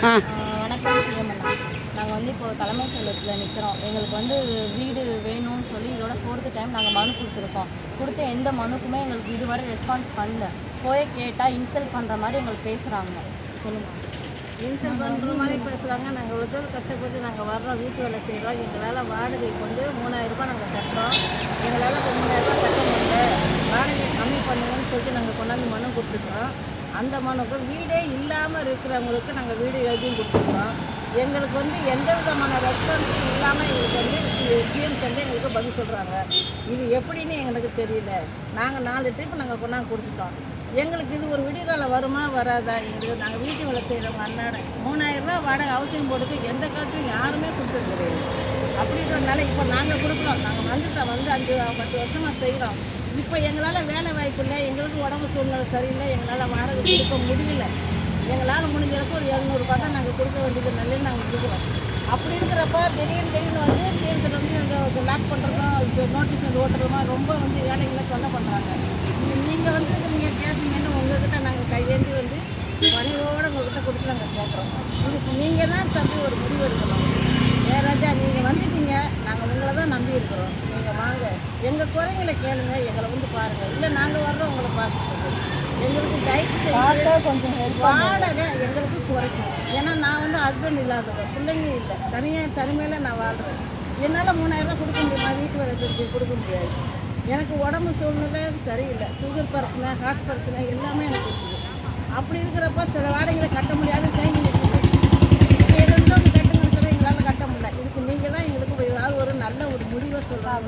வணக்கம் சிஎம்ண்ணா. நாங்கள் வந்து இப்போ தலைமை செயலகத்தில் நிற்கிறோம். எங்களுக்கு வந்து வீடு வேணும்னு சொல்லி இதோட 4th டைம் நாங்கள் மனு கொடுத்துருக்கோம். கொடுத்த எந்த மனுக்குமே எங்களுக்கு இதுவரை ரெஸ்பான்ஸ் பண்ணல. போய் கேட்டால் இன்சல்ட் பண்ணுற மாதிரி எங்களுக்கு பேசுகிறாங்க. சொல்லுங்கள். இன்சல்ட் பண்ணுற மாதிரி பேசுகிறாங்க. நாங்கள் இவ்வளோ கஷ்டப்பட்டு நாங்கள் வர்றோம், வீட்டு வேலை செய்கிறோம். எங்களால் வாடகைக்கு வந்து 3000 ரூபாய் நாங்கள் கட்டுறோம். எங்களால் 3000 ரூபாய் கட்ட முடியல, வாடகை கம்மி பண்ணுங்கன்னு சொல்லிட்டு நாங்கள் கொண்டாந்து மனு கொடுத்துருக்கோம். அந்த மனுக்கு வீடே இல்லாமல் இருக்கிறவங்களுக்கு நாங்கள் வீடு எழுதியும் கொடுத்துருக்கோம். எங்களுக்கு வந்து எந்த விதமான ரெஸ்பான்ஸும் இல்லாமல் எங்களுக்கு வந்து சிஎம் வந்து எங்களுக்கு பதில் சொல்கிறாங்க. இது எப்படின்னு எங்களுக்கு தெரியல. நாங்கள் 4 ட்ரிப் நாங்கள் கொண்டாந்து கொடுத்துட்டோம். எங்களுக்கு இது ஒரு விடிகாலம் வருமா வராதா? எங்களுக்கு நாங்கள் வீட்டு வேலை செய்கிறவங்க அன்னாட 3000 ரூபா வாடகை அவசியம் போட்டுக்கு எந்த காலத்துலையும் யாருமே கொடுத்தது கிடையாது. அப்படின்றதுனால இப்போ நாங்கள் கொடுக்குறோம். நாங்கள் வந்துட்டோம், வந்து 5-10 வருஷமாக செய்கிறோம். இப்போ எங்களால் வேலை வாய்ப்பு இல்லை, எங்களுக்கு உடம்பு சூழ்நிலை சரியில்லை, எங்களால் வாடகை கொடுக்க முடியல. எங்களால் முடிஞ்சளவுக்கு ஒரு 700 ரூபா தான் நாங்கள் கொடுக்க வேண்டியது நல்லது நாங்கள் கொடுக்குறோம். அப்படி இருக்கிறப்ப திடீர்னு வந்து சிஎம்சில் வந்து எங்கள் லாக் பண்ணுறதும் நோட்டீஸ் வந்து ஓட்டுறதுமா ரொம்ப வந்து வேலைகளை தொல்லை பண்ணுறாங்க. நீங்கள் வந்து நீங்கள் கேட்பீங்கன்னு உங்கள்கிட்ட நாங்கள் கையேந்தி வந்து பணியோடு உங்கள்கிட்ட கொடுத்து நாங்கள் கேட்குறோம். இதுக்கு நீங்கள் தான் தம்பி ஒரு முடிவு எடுக்கணும். ராஜா, நீங்கள் வந்துட்டீங்க, நாங்கள் உங்களை தான் நம்பி இருக்கிறோம். நீங்கள் வாங்க, எங்கள் குறைங்களை கேளுங்க, எங்களை வந்து பாருங்கள். இல்லை நாங்கள் வர்றோம் உங்களை பார்த்துட்டு. எங்களுக்கு தயவு செய்ய கொஞ்சம் வாடகை எங்களுக்கு குறைக்கும். ஏன்னா நான் வந்து ஹஸ்பண்ட் இல்லாதவங்க, பிள்ளைங்க இல்லை, தனிமையில் நான் வாழ்கிறேன். என்னால் 3000 ரூபா கொடுக்க முடியுமா? வீட்டு வேலை செஞ்சு கொடுக்க முடியாது. எனக்கு உடம்பு சூழ்நிலை சரியில்லை, சுகர் பிரச்சனை, ஹார்ட் பிரச்சனை எல்லாமே எனக்கு இருக்குது. அப்படி இருக்கிறப்ப சில வாடகைகளை கட்ட முடியாது, டைம் இருக்குது. இரண்டும் கட்டுங்கிறது எங்களால் கட்ட முடியல. இதுக்கு நீங்கள் தான் எங்களுக்கு ஏதாவது ஒரு நல்ல ஒரு முடிவை சொல்கிறாங்க.